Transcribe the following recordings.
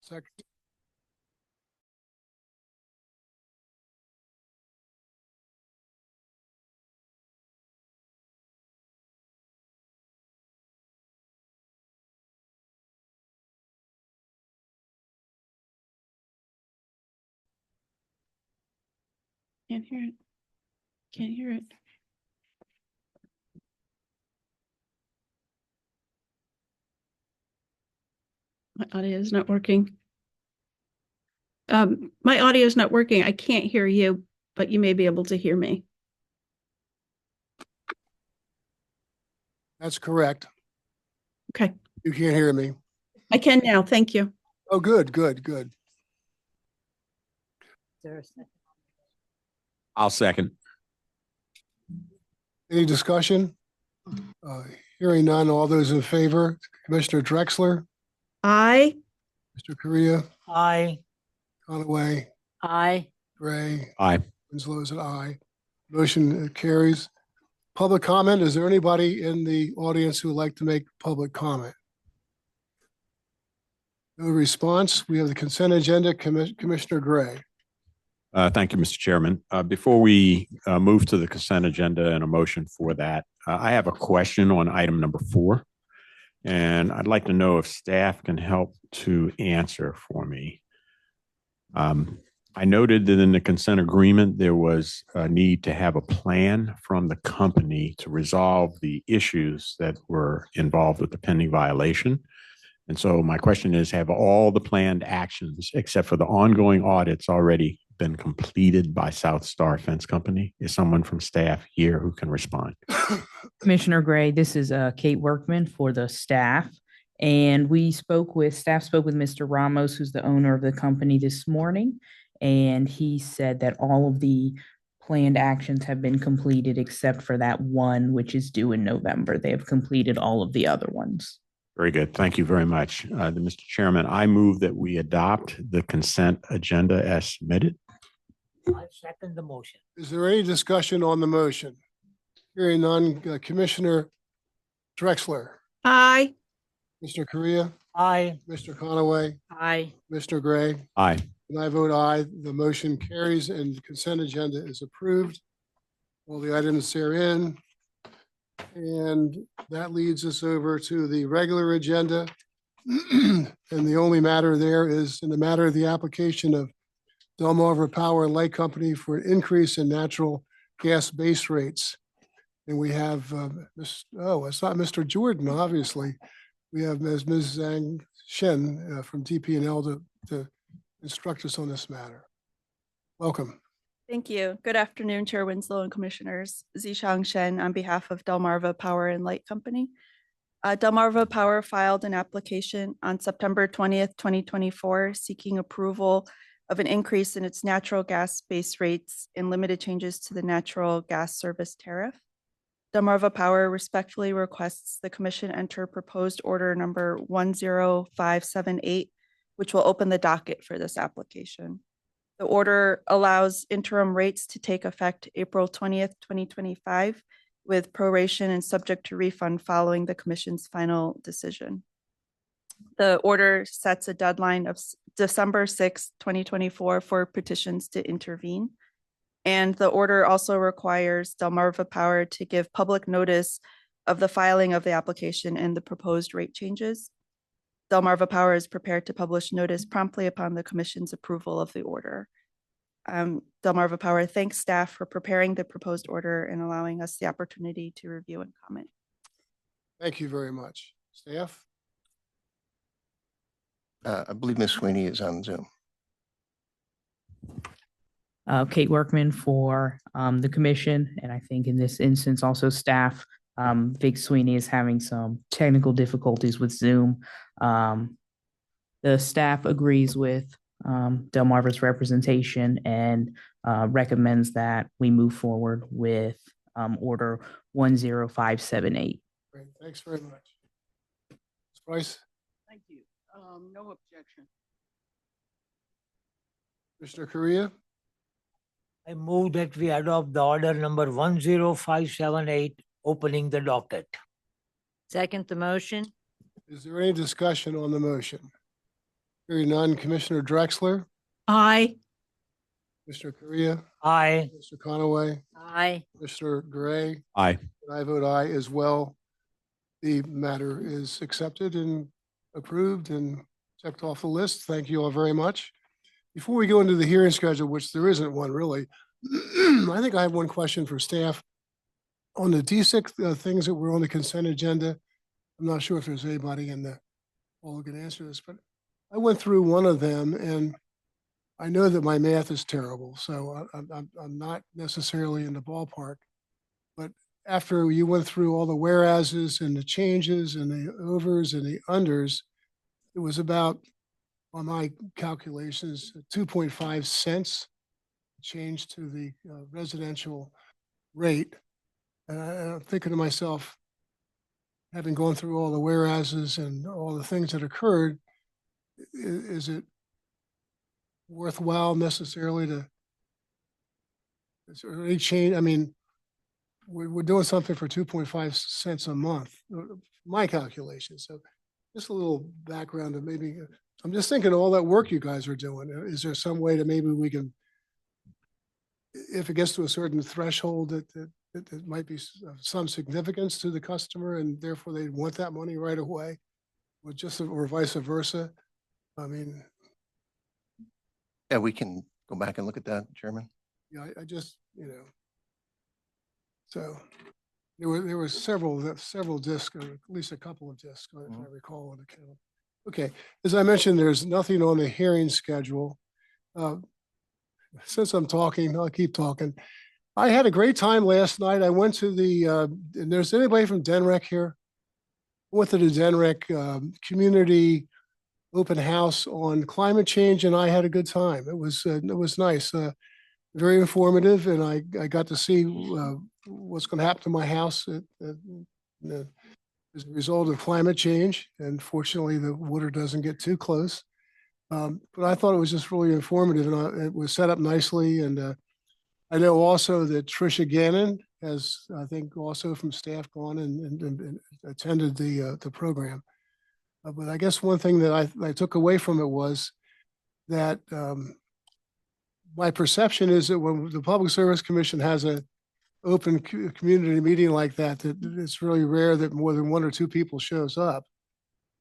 Second. Can't hear it. Can't hear it. My audio is not working. My audio is not working. I can't hear you, but you may be able to hear me. That's correct. Okay. You can't hear me. I can now. Thank you. Oh, good, good, good. Is there a second? I'll second. Any discussion? Hearing none, all those in favor, Commissioner Drexler, Aye. Mr. Correa, Aye. Conaway, Aye. Gray, Aye. Winslow is an aye. Motion carries. Public comment. Is there anybody in the audience who would like to make public comment? No response. We have the consent agenda. Commissioner Gray. Thank you, Mr. Chairman. Before we move to the consent agenda and a motion for that, I have a question on item number 4. And I'd like to know if staff can help to answer for me. I noted that in the consent agreement, there was a need to have a plan from the company to resolve the issues that were involved with the pending violation. And so my question is, have all the planned actions, except for the ongoing audits, already been completed by South Star Fence Company? Is someone from staff here who can respond? Commissioner Gray, this is Kate Workman for the staff. And staff spoke with Mr. Ramos, who's the owner of the company, this morning. And he said that all of the planned actions have been completed except for that one, which is due in November. They have completed all of the other ones. Very good. Thank you very much. Mr. Chairman, I move that we adopt the consent agenda as submitted. I second the motion. Is there any discussion on the motion? Hearing none, Commissioner Drexler, Aye. Mr. Correa, Aye. Mr. Conaway, Aye. Mr. Gray, Aye. and I vote aye. The motion carries and the consent agenda is approved. All the items therein. And that leads us over to the regular agenda. And the only matter there is in the matter of the application of Delmarva Power and Light Company for an increase in natural gas base rates. And we have, it's not Mr. Jordan, obviously. We have Ms. Zhang Shen from DP&L to instruct us on this matter. Welcome. Thank you. Good afternoon, Chair Winslow and Commissioners. Zishang Shen on behalf of Delmarva Power and Light Company. Delmarva Power filed an application on September 20th, 2024, seeking approval of an increase in its natural gas base rates and limited changes to the natural gas service tariff. Delmarva Power respectfully requests the Commission enter proposed order number 10578, which will open the docket for this application. The order allows interim rates to take effect April 20th, 2025, with proration and subject to refund following the Commission's final decision. The order sets a deadline of December 6th, 2024 for petitions to intervene. And the order also requires Delmarva Power to give public notice of the filing of the application and the proposed rate changes. Delmarva Power is prepared to publish notice promptly upon the Commission's approval of the order. Delmarva Power thanks staff for preparing the proposed order and allowing us the opportunity to review and comment. Thank you very much. Staff? I believe Ms. Sweeney is on Zoom. Kate Workman for the commission, and I think in this instance also staff. Vic Sweeney is having some technical difficulties with Zoom. The staff agrees with Delmarva's representation and recommends that we move forward with order 10578. Great. Thanks very much. Ms. Price? Thank you. No objection. Mr. Correa? I move that we adopt the order number 10578, opening the docket. Second the motion. Is there any discussion on the motion? Hearing none, Commissioner Drexler, Aye. Commissioner Korea, Aye. Mr. Conaway, Aye. Commissioner Gray, Aye. and I vote aye as well. The matter is accepted and approved and checked off the list. Thank you all very much. Before we go into the hearing schedule, which there isn't one really, I think I have one question for staff. On the D6 things that were on the consent agenda, I'm not sure if there's anybody in the hall who can answer this, but I went through one of them and I know that my math is terrible, so I'm not necessarily in the ballpark. But after you went through all the whereases and the changes and the overs and the unders, it was about, on my calculations, 2.5 cents change to the residential rate. And I'm thinking to myself, having gone through all the whereases and all the things that occurred, is it worthwhile necessarily to, is there any change? I mean, we're doing something for 2.5 cents a month, my calculation. So just a little background of maybe, I'm just thinking all that work you guys are doing. Is there some way that maybe we can, if it gets to a certain threshold that might be of some significance to the customer and therefore they want that money right away, or just, or vice versa? I mean, Yeah, we can go back and look at that, Chairman. yeah, I just, so there were several discs, or at least a couple of discs, if I recall on the count. Okay, as I mentioned, there's nothing on the hearing schedule. Since I'm talking, I'll keep talking. I had a great time last night. I went to the, and there's anybody from DENREC here? I went to the DENREC community open house on climate change, and I had a good time. It was nice, very informative, and I got to see what's going to happen to my house as a result of climate change. And fortunately, the water doesn't get too close. But I thought it was just really informative, and it was set up nicely. And I know also that Tricia Gannon has, I think, also from staff gone and attended the program. But I guess one thing that I took away from it was that my perception is that when the Public Service Commission has an open community meeting like that, that it's really rare that more than one or two people shows up.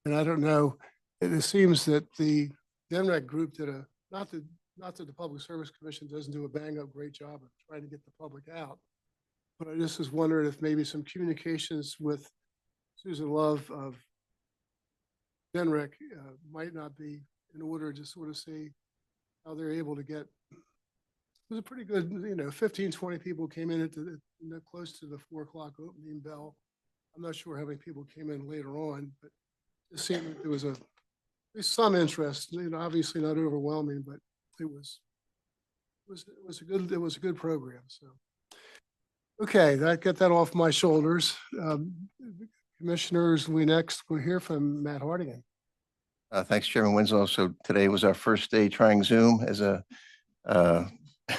And I don't know, it seems that the DENREC group did not that the Public Service Commission doesn't do a bang up great job of trying to get the public out, but I just was wondering if maybe some communications with Susan Love of DENREC might not be in order to sort of see how they're able to get, it was a pretty good, 15, 20 people came in at close to the 4 o'clock opening bell. I'm not sure how many people came in later on, but it seemed like there was at least some interest, obviously not overwhelming, but it was a good program. So, okay, get that off my shoulders. Commissioners, we'll hear from Matt Hardigan. Thanks, Chairman Winslow. So today was our first day trying Zoom as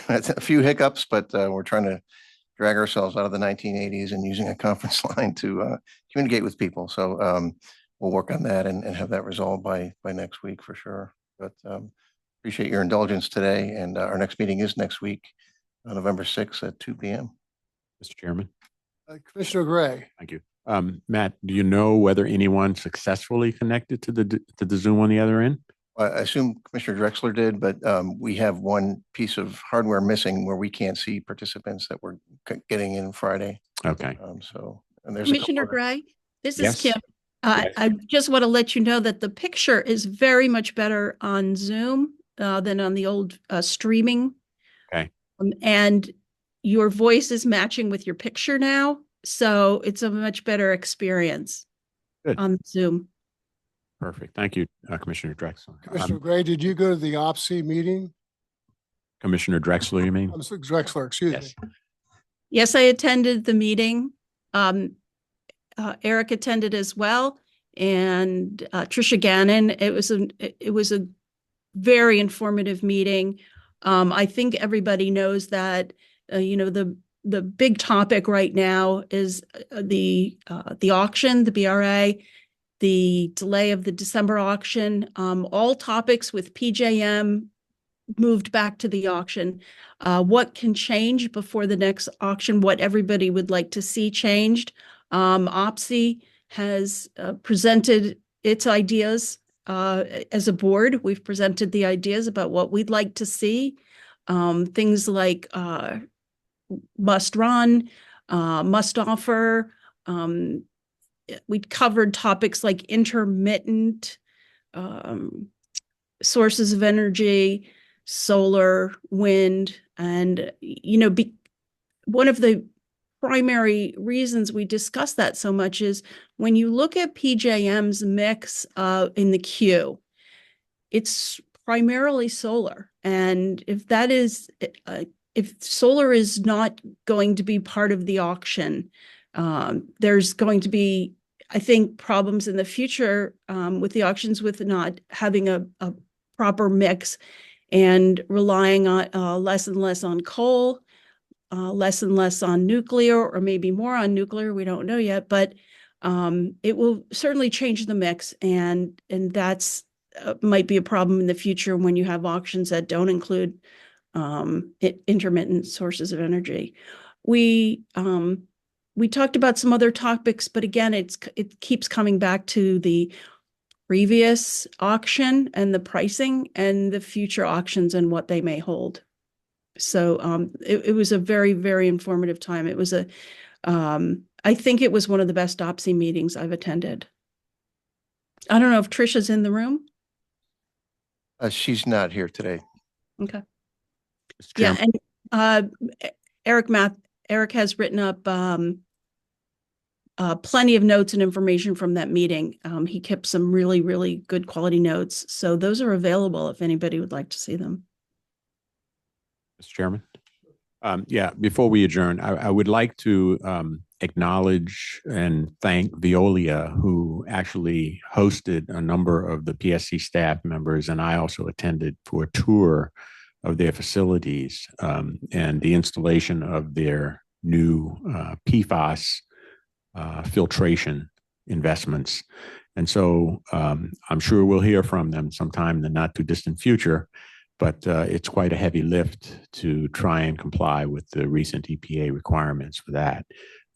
that's a few hiccups, but we're trying to drag ourselves out of the 1980s and using a conference line to communicate with people. So we'll work on that and have that resolved by next week for sure. But appreciate your indulgence today. And our next meeting is next week, on November 6th at 2 p.m. Mr. Chairman. Commissioner Gray. Thank you. Matt, do you know whether anyone successfully connected to the Zoom on the other end? I assume Commissioner Drexler did, but we have one piece of hardware missing where we can't see participants that we're getting in Friday. Okay. And there's a couple Commissioner other- Gray, this Yes. is Kim. Yes. I just want to let you know that the picture is very much better on Zoom than on the old streaming. Okay. And your voice is matching with your picture now. So it's a much better experience Good. on Zoom. Perfect. Thank you, Commissioner Drexler. Commissioner Gray, did you go to the OPSI meeting? Commissioner Drexler, you mean? I'm sorry, Drexler, excuse me. Yes. Yes, I attended the meeting. Eric attended as well, and Tricia Gannon. It was a very informative meeting. I think everybody knows that the big topic right now is the auction, the BRA, the delay of the December auction. All topics with PJM moved back to the auction. What can change before the next auction? What everybody would like to see changed? OPSI has presented its ideas as a board. We've presented the ideas about what we'd like to see. Things like must run, must offer. We covered topics like intermittent sources of energy, solar, wind, and one of the primary reasons we discuss that so much is when you look at PJM's mix in the queue, it's primarily solar. And if that is, if solar is not going to be part of the auction, there's going to be, I think, problems in the future with the auctions with not having a proper mix and relying on less and less on coal, less and less on nuclear, or maybe more on nuclear. We don't know yet, but it will certainly change the mix, and that's might be a problem in the future when you have auctions that don't include intermittent sources of energy. We talked about some other topics, but again, it keeps coming back to the previous auction and the pricing and the future auctions and what they may hold. So it was a very, very informative time. It was I think it was one of the best OPSI meetings I've attended. I don't know if Trisha's in the room. She's not here today. Okay. Mr. Yeah, Chairman. and Eric has written up plenty of notes and information from that meeting. He kept some really, really good quality notes. So those are available if anybody would like to see them. Mr. Chairman. Yeah, before we adjourn, I would like to acknowledge and thank Veolia, who actually hosted a number of the PSC staff members, and I also attended for a tour of their facilities and the installation of their new PFAS filtration investments. And so I'm sure we'll hear from them sometime in the not too distant future, but it's quite a heavy lift to try and comply with the recent EPA requirements for that.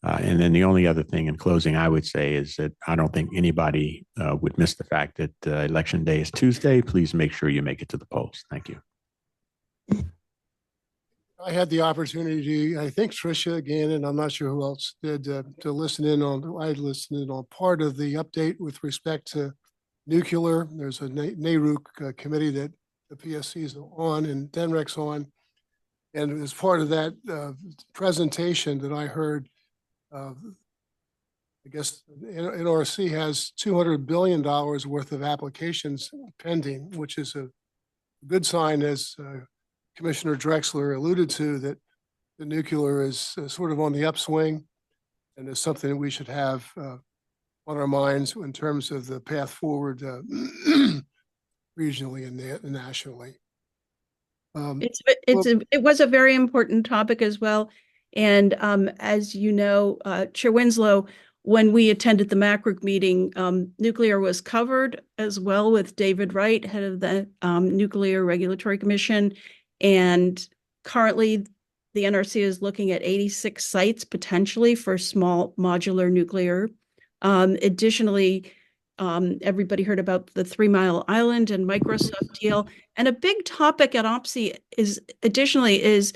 And then the only other thing in closing I would say is that I don't think anybody would miss the fact that Election Day is Tuesday. Please make sure you make it to the polls. Thank you. I had the opportunity, I think Tricia again, and I'm not sure who else did, to listen in on, I listened in on part of the update with respect to nuclear. There's a NARUC committee that the PSC is on and DENREC's on. And as part of that presentation that I heard, I guess NRC has $200 billion worth of applications pending, which is a good sign, as Commissioner Drexler alluded to, that the nuclear is sort of on the upswing and is something that we should have on our minds in terms of the path forward regionally and nationally. It was a very important topic as well. And as you know, Chair Winslow, when we attended the MACRC meeting, nuclear was covered as well with David Wright, head of the Nuclear Regulatory Commission. And currently, the NRC is looking at 86 sites potentially for small modular nuclear. Additionally, everybody heard about the 3 Mile Island and Microsoft deal. And a big topic at OPSI is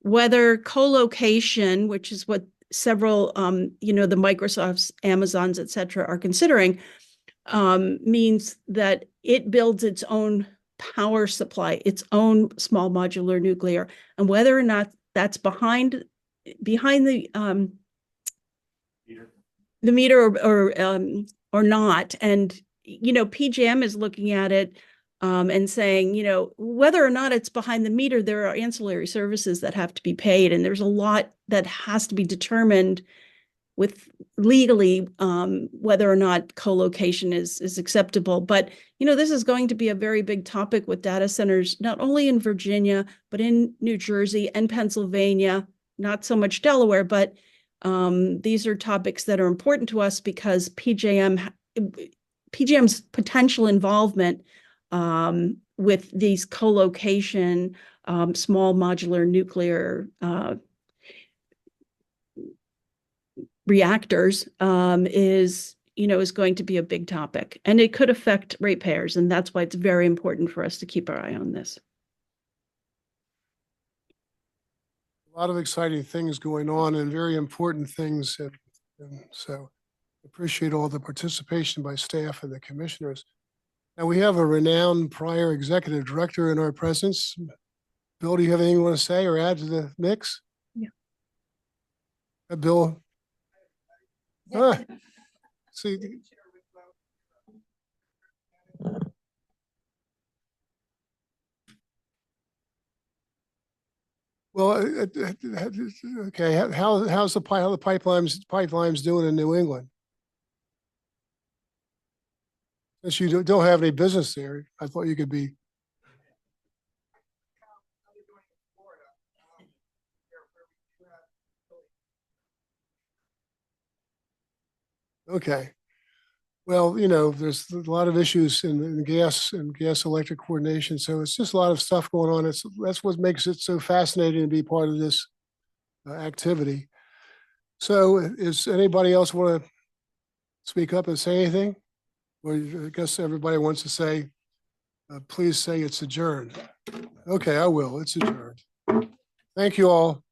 whether co-location, which is what several, the Microsofts, Amazons, et cetera, are considering, means that it builds its own power supply, its own small modular nuclear, and whether or not that's behind the meter or not. And PJM is looking at it and saying, whether or not it's behind the meter, there are ancillary services that have to be paid, and there's a lot that has to be determined with legally whether or not co-location is acceptable. But this is going to be a very big topic with data centers, not only in Virginia, but in New Jersey and Pennsylvania, not so much Delaware, but these are topics that are important to us because PJM PJM's potential involvement with these co-location small modular nuclear reactors is going to be a big topic, and it could affect ratepayers, and that's why it's very important for us to keep our eye on this. A lot of exciting things going on and very important things. And so appreciate all the participation by staff and the commissioners. Now we have a renowned prior executive director in our presence. Bill, do you have anything you want to say or add to the mix? Yeah. Bill? See. Well, okay, how's the pipelines doing in New England? Since you don't have any business there, I thought you could be. Okay. Well, there's a lot of issues in gas and gas electric coordination. So it's just a lot of stuff going on. That's what makes it so fascinating to be part of this activity. So is anybody else want to speak up and say anything? Or I guess everybody wants to say, please say it's adjourned. Okay, I will. It's adjourned. Thank you all.